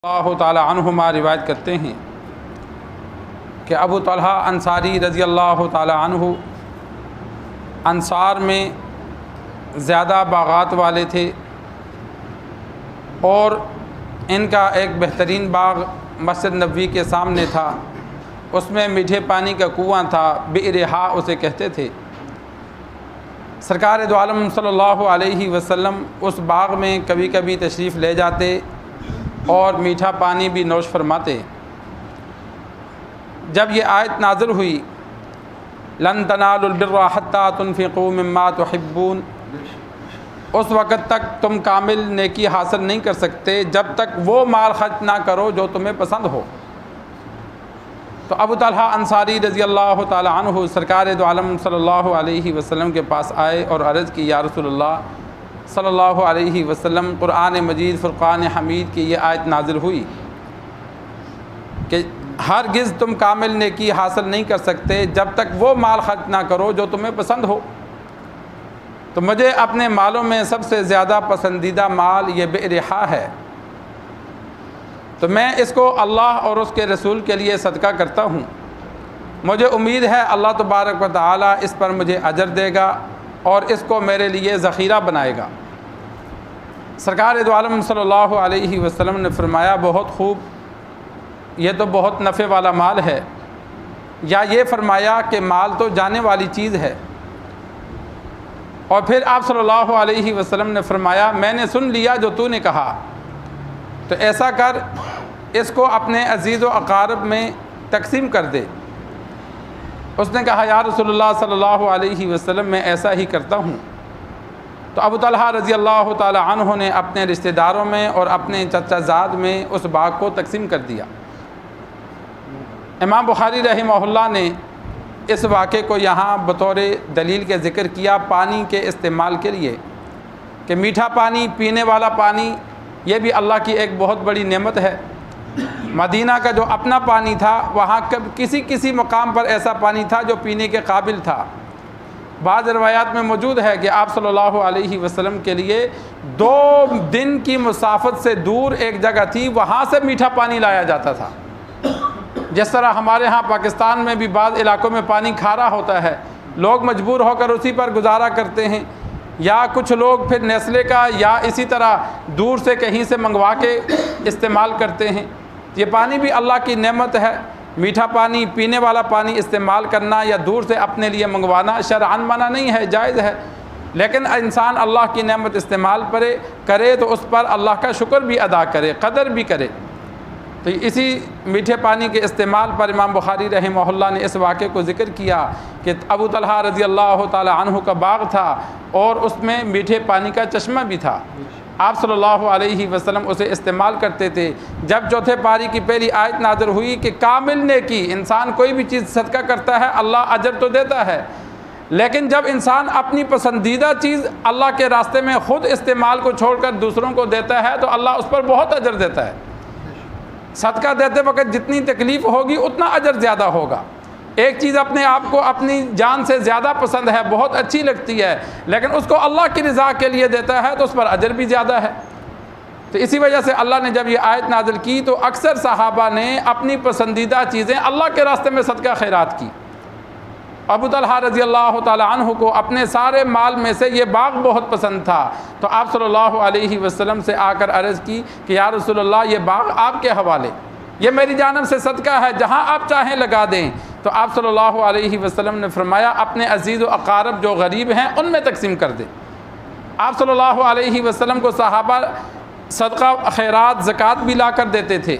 اللہ تعالی عنہما روایت کرتے ہیں کہ ابو طلحہ انصاری رضی اللہ تعالی عنہ انصار میں زیادہ باغات والے تھے، اور ان کا ایک بہترین باغ مسجد نبوی کے سامنے تھا۔ اس میں میٹھے پانی کا کنواں تھا، بئر ہا اسے کہتے تھے۔ سرکار دو عالم صلی اللہ علیہ وسلم اس باغ میں کبھی کبھی تشریف لے جاتے اور میٹھا پانی بھی نوش فرماتے۔ جب یہ آیت نازل ہوئی لن تنالوا البر حتى تنفقوا مما تحبون، اس وقت تک تم کامل نیکی حاصل نہیں کر سکتے جب تک وہ مال خرچ نہ کرو جو تمہیں پسند ہو۔ تو ابو طلحہ انصاری رضی اللہ تعالی عنہ سرکار دو عالم صلی اللہ علیہ وسلم کے پاس آئے اور عرض کی، یا رسول اللہ صلی اللہ علیہ وسلم، قرآن مجید فرقان حمید کی یہ آیت نازل ہوئی کہ ہرگز تم کامل نیکی حاصل نہیں کر سکتے جب تک وہ مال خرچ نہ کرو جو تمہیں پسند ہو۔ تو مجھے اپنے مالوں میں سب سے زیادہ پسندیدہ مال یہ بئر ہا ہے، تو میں اس کو اللہ اور اس کے رسول کے لیے صدقہ کرتا ہوں۔ مجھے امید ہے اللہ تبارک و تعالی اس پر مجھے اجر دے گا اور اس کو میرے لیے ذخیرہ بنائے گا۔ سرکار دو عالم صلی اللہ علیہ وسلم نے فرمایا، بہت خوب، یہ تو بہت نفع والا مال ہے، یا یہ فرمایا کہ مال تو جانے والی چیز ہے۔ اور پھر آپ صلی اللہ علیہ وسلم نے فرمایا، میں نے سن لیا جو تو نے کہا، تو ایسا کر اس کو اپنے عزیز و اقارب میں تقسیم کر دے۔ اس نے کہا، یا رسول اللہ صلی اللہ علیہ وسلم، میں ایسا ہی کرتا ہوں۔ تو ابو طلحہ رضی اللہ تعالی عنہ نے اپنے رشتہ داروں میں اور اپنے چچا زاد میں اس باغ کو تقسیم کر دیا۔ امام بخاری رحمہ اللہ نے اس واقعے کو یہاں بطور دلیل کے ذکر کیا پانی کے استعمال کے لیے، کہ میٹھا پانی، پینے والا پانی، یہ بھی اللہ کی ایک بہت بڑی نعمت ہے۔ مدینہ کا جو اپنا پانی تھا، وہاں کسی مقام پر ایسا پانی تھا جو پینے کے قابل تھا۔ بعض روایات میں موجود ہے کہ آپ صلی اللہ علیہ وسلم کے لیے 2 دن کی مسافت سے دور ایک جگہ تھی، وہاں سے میٹھا پانی لایا جاتا تھا۔ جس طرح ہمارے ہاں پاکستان میں بھی بعض علاقوں میں پانی کھارا ہوتا ہے، لوگ مجبور ہو کر اسی پر گزارا کرتے ہیں، یا کچھ لوگ پھر نیسلے کا یا اسی طرح دور سے کہیں سے منگوا کے استعمال کرتے ہیں۔ یہ پانی بھی اللہ کی نعمت ہے۔ میٹھا پانی، پینے والا پانی استعمال کرنا یا دور سے اپنے لیے منگوانا شرعاً منع نہیں ہے، جائز ہے، لیکن انسان اللہ کی نعمت استعمال کرے تو اس پر اللہ کا شکر بھی ادا کرے، قدر بھی کرے۔ تو اسی میٹھے پانی کے استعمال پر امام بخاری رحمہ اللہ نے اس واقعے کو ذکر کیا کہ ابو طلحہ رضی اللہ تعالی عنہ کا باغ تھا اور اس میں میٹھے پانی کا چشمہ بھی تھا۔ آپ صلی اللہ علیہ وسلم اسے استعمال کرتے تھے۔ جب چوتھے پاری کی پہلی آیت نازل ہوئی کہ کامل نیکی، انسان کوئی بھی چیز صدقہ کرتا ہے اللہ اجر تو دیتا ہے، لیکن جب انسان اپنی پسندیدہ چیز اللہ کے راستے میں خود استعمال کو چھوڑ کر دوسروں کو دیتا ہے تو اللہ اس پر بہت اجر دیتا ہے۔ صدقہ دیتے وقت جتنی تکلیف ہوگی اتنا اجر زیادہ ہوگا۔ ایک چیز اپنے آپ کو اپنی جان سے زیادہ پسند ہے، بہت اچھی لگتی ہے، لیکن اس کو اللہ کی رضا کے لیے دیتا ہے تو اس پر اجر بھی زیادہ ہے۔ تو اسی وجہ سے اللہ نے جب یہ آیت نازل کی تو اکثر صحابہ نے اپنی پسندیدہ چیزیں اللہ کے راستے میں صدقہ خیرات کی۔ ابو طلحہ رضی اللہ تعالی عنہ کو اپنے سارے مال میں سے یہ باغ بہت پسند تھا، تو آپ صلی اللہ علیہ وسلم سے آ کر عرض کی کہ یا رسول اللہ، یہ باغ آپ کے حوالے، یہ میری جانب سے صدقہ ہے، جہاں آپ چاہیں لگا دیں۔ تو آپ صلی اللہ علیہ وسلم نے فرمایا، اپنے عزیز و اقارب جو غریب ہیں ان میں تقسیم کر دیں۔ آپ صلی اللہ علیہ وسلم کو صحابہ صدقہ خیرات زکوٰۃ بھی لا کر دیتے تھے،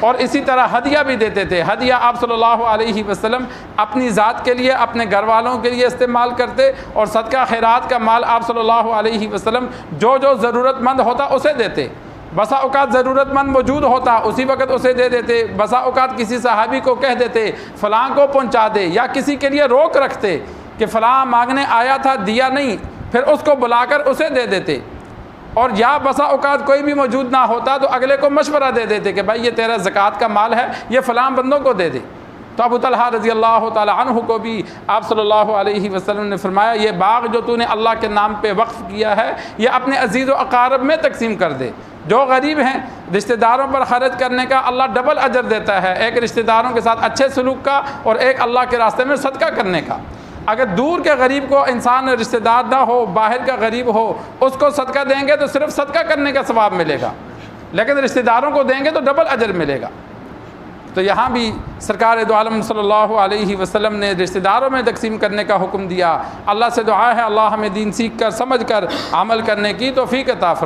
اور اسی طرح ہدیہ بھی دیتے تھے۔ ہدیہ آپ صلی اللہ علیہ وسلم اپنی ذات کے لیے، اپنے گھر والوں کے لیے استعمال کرتے، اور صدقہ خیرات کا مال آپ صلی اللہ علیہ وسلم جو ضرورت مند ہوتا اسے دیتے۔ بسا اوقات ضرورت مند موجود ہوتا اسی وقت اسے دے دیتے، بسا اوقات کسی صحابی کو کہہ دیتے فلاں کو پہنچا دے، یا کسی کے لیے روک رکھتے کہ فلاں مانگنے آیا تھا دیا نہیں، پھر اس کو بلا کر اسے دے دیتے۔ اور یا بسا اوقات کوئی بھی موجود نہ ہوتا تو اگلے کو مشورہ دے دیتے کہ بھائی یہ تیرا زکوٰۃ کا مال ہے، یہ فلاں بندوں کو دے دے۔ تو ابو طلحہ رضی اللہ تعالی عنہ کو بھی آپ صلی اللہ علیہ وسلم نے فرمایا، یہ باغ جو تو نے اللہ کے نام پہ وقف کیا ہے یہ اپنے عزیز و اقارب میں تقسیم کر دے۔ جو غریب ہیں رشتہ داروں پر خرچ کرنے کا اللہ ڈبل اجر دیتا ہے، ایک رشتہ داروں کے ساتھ اچھے سلوک کا اور ایک اللہ کے راستے میں صدقہ کرنے کا۔ اگر دور کے غریب کو انسان رشتہ دار نہ ہو، باہر کا غریب ہو، اس کو صدقہ دیں گے تو صرف صدقہ کرنے کا ثواب ملے گا، لیکن رشتہ داروں کو دیں گے تو ڈبل اجر ملے گا۔ تو یہاں بھی سرکار دو عالم صلی اللہ علیہ وسلم نے رشتہ داروں میں تقسیم کرنے کا حکم دیا۔ اللہ سے دعا ہے اللہ ہمیں دین سیکھ کر سمجھ کر عمل کرنے کی توفیق عطا فرمائے۔